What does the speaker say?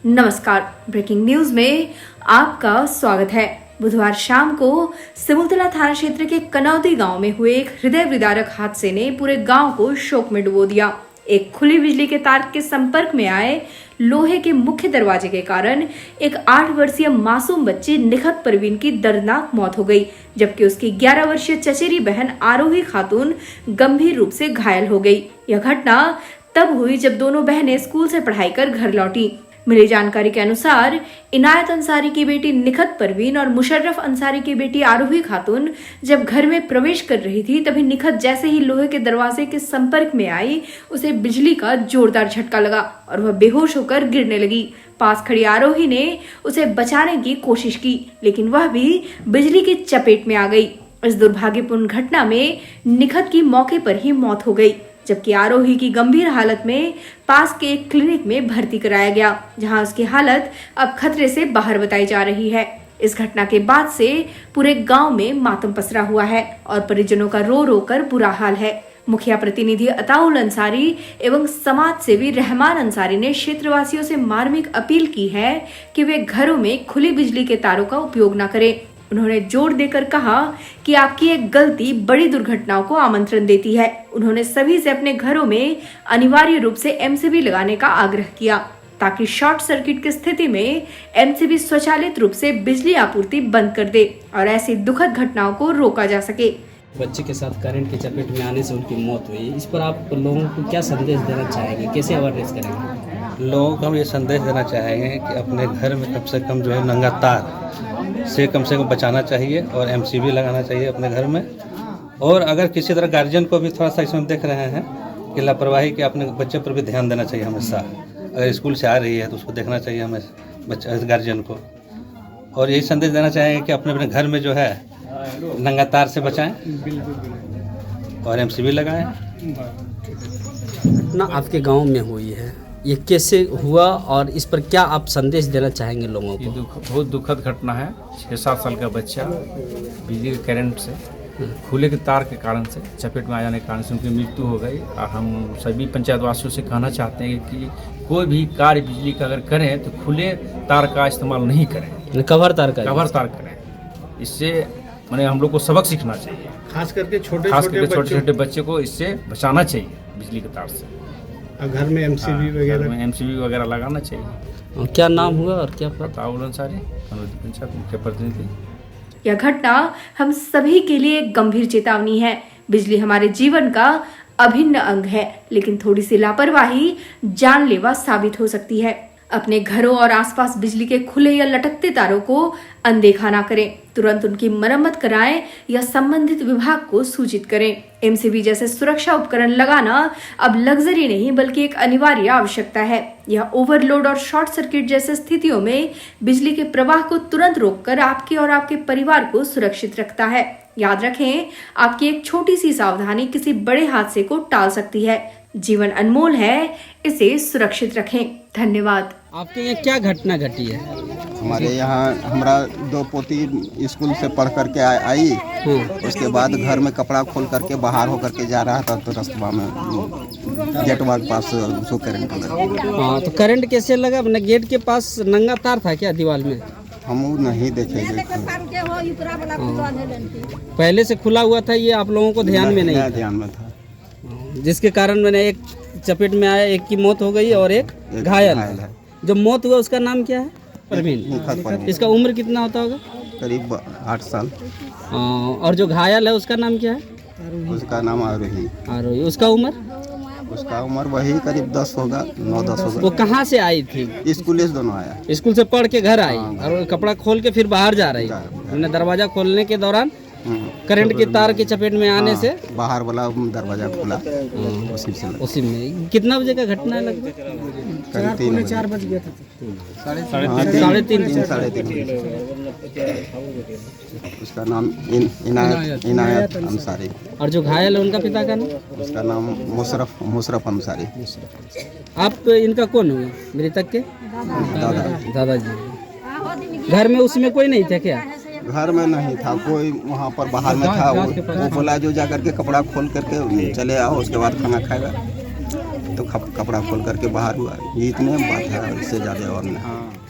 नमस्कार, breaking news में आपका स्वागत है। बुधवार शाम को सिमुलतला थाना क्षेत्र के कनौती गांव में हुए एक हृदय विदारक हादसे ने पूरे गांव को शोक में डुबो दिया। एक खुली बिजली के तार के संपर्क में आए लोहे के मुख्य दरवाजे के कारण एक 8 वर्षीय मासूम बच्ची निखत परवीन की दर्दनाक मौत हो गई, जबकि उसकी 11 वर्षीय चचेरी बहन आरोही खातून गंभीर रूप से घायल हो गई। यह घटना तब हुई जब दोनों बहनें स्कूल से पढ़ाई कर घर लौटी। मिली जानकारी के अनुसार इनायत अंसारी की बेटी निखत परवीन और मुशर्रफ अंसारी की बेटी आरोही खातून जब घर में प्रवेश कर रही थी, तभी निखत जैसे ही लोहे के दरवाजे के संपर्क में आई, उसे बिजली का जोरदार झटका लगा और वह बेहोश होकर गिरने लगी। पास खड़ी आरोही ने उसे बचाने की कोशिश की, लेकिन वह भी बिजली की चपेट में आ गई। इस दुर्भाग्यपूर्ण घटना में निखत की मौके पर ही मौत हो गई, जबकि आरोही की गंभीर हालत में पास के एक क्लिनिक में भर्ती कराया गया, जहां उसकी हालत अब खतरे से बाहर बताई जा रही है। इस घटना के बाद से पूरे गांव में मातम पसरा हुआ है और परिजनों का रो रो कर बुरा हाल है। मुखिया प्रतिनिधि अताउल अंसारी एवं समाज सेवी रहमान अंसारी ने क्षेत्रवासियों से मार्मिक अपील की है कि वे घरों में खुली बिजली के तारों का उपयोग न करें। उन्होंने जोर देकर कहा कि आपकी एक गलती बड़ी दुर्घटनाओं को आमंत्रण देती है। उन्होंने सभी से अपने घरों में अनिवार्य रूप से एमसीबी लगाने का आग्रह किया, ताकि शॉर्ट सर्किट की स्थिति में एमसीबी स्वचालित रूप से बिजली आपूर्ति बंद कर दे और ऐसी दुखद घटनाओं को रोका जा सके। बच्चे के साथ करंट की चपेट में आने से उनकी मौत हुई, इस पर आप लोगों को क्या संदेश देना चाहेंगे, कैसे अवेयरनेस करेंगे? लोगों को हम ये संदेश देना चाहेंगे कि अपने घर में कम से कम जो है नंगा तार से कम बचाना चाहिए और एमसीबी लगाना चाहिए अपने घर में। और अगर किसी तरह गार्जियन को भी थोड़ा सा इसमें देख रहे हैं कि लापरवाही कि अपने बच्चे पर भी ध्यान देना चाहिए हमेशा। अगर स्कूल से आ रही है तो उसको देखना चाहिए हमें बच्चा गार्जियन को। और यही संदेश देना चाहेंगे कि अपने अपने घर में जो है नंगा तार से बचाएं और एमसीबी लगाएं। घटना आपके गांव में हुई है, ये कैसे हुआ और इस पर क्या आप संदेश देना चाहेंगे लोगों को? बहुत दुखद घटना है। 6-7 साल का बच्चा बिजली के करंट से खुले के तार के कारण से चपेट में आ जाने के कारण से उनकी मृत्यु हो गई। और हम सभी पंचायत वासियों से कहना चाहते हैं कि कोई भी कार्य बिजली का अगर करें तो खुले तार का इस्तेमाल नहीं करें, कवर तार करें। इससे मैंने हम लोग को सबक सीखना चाहिए, खास करके छोटे बच्चे को इससे बचाना चाहिए बिजली के तार से। घर में एमसीबी वगैरह लगाना चाहिए। क्या नाम हुआ और क्या पता? अताउल अंसारी, कनौती पंचायत मुख्य प्रतिनिधि। यह घटना हम सभी के लिए एक गंभीर चेतावनी है। बिजली हमारे जीवन का अभिन्न अंग है, लेकिन थोड़ी सी लापरवाही जानलेवा साबित हो सकती है। अपने घरों और आसपास बिजली के खुले या लटकते तारों को अनदेखा ना करें, तुरंत उनकी मरम्मत कराएं या संबंधित विभाग को सूचित करें। एमसीबी जैसे सुरक्षा उपकरण लगाना अब लग्जरी नहीं बल्कि एक अनिवार्य आवश्यकता है। यह ओवरलोड और शॉर्ट सर्किट जैसे स्थितियों में बिजली के प्रवाह को तुरंत रोककर आपके और आपके परिवार को सुरक्षित रखता है। याद रखें, आपकी एक छोटी सी सावधानी किसी बड़े हादसे को टाल सकती है। जीवन अनमोल है, इसे सुरक्षित रखें। धन्यवाद। आपके यहाँ क्या घटना घटी है? हमारे यहाँ हमारा 2 पोती स्कूल से पढ़ करके आई। उसके बाद घर में कपड़ा खोल करके बाहर होकर के जा रहा था, तो रास्ता में गेट के पास उसको करंट लगा। हाँ, तो करंट कैसे लगा? अपने गेट के पास नंगा तार था क्या दीवार में? हम नहीं देखे। पहले से खुला हुआ था, ये आप लोगों को ध्यान में नहीं था, जिसके कारण मैंने एक चपेट में आया, एक की मौत हो गई और एक घायल है। जो मौत हुआ उसका नाम क्या है? परवीन। इसका उम्र कितना होता होगा? करीब 8 साल। और जो घायल है उसका नाम क्या है? उसका नाम आरोही। उसका उम्र वही करीब 10 होगा, 9-10 होगा। वो कहाँ से आई थी? स्कूल से दोनों आया। स्कूल से पढ़ के घर आई और कपड़ा खोल के फिर बाहर जा रही। मैंने दरवाजा खोलने के दौरान करंट के तार की चपेट में आने से बाहर वाला दरवाजा खुला, उसी में। कितना बजे का घटना है? लगभग 4 बज गया था। 3:30। उसका नाम इनायत अंसारी। और जो घायल है उनका पिता का नाम? उसका नाम मुशर्रफ अंसारी। आप इनका कौन हुए? मृतक के दादाजी। घर में उसमें कोई नहीं था क्या? घर में नहीं था कोई, वहाँ पर बाहर में था। वो बोला जो जा करके कपड़ा खोल करके चले आओ, उसके बाद खाना खाएगा। तो कपड़ा खोल करके बाहर हुआ, ये इतने बात है, इससे ज़्यादा और नहीं।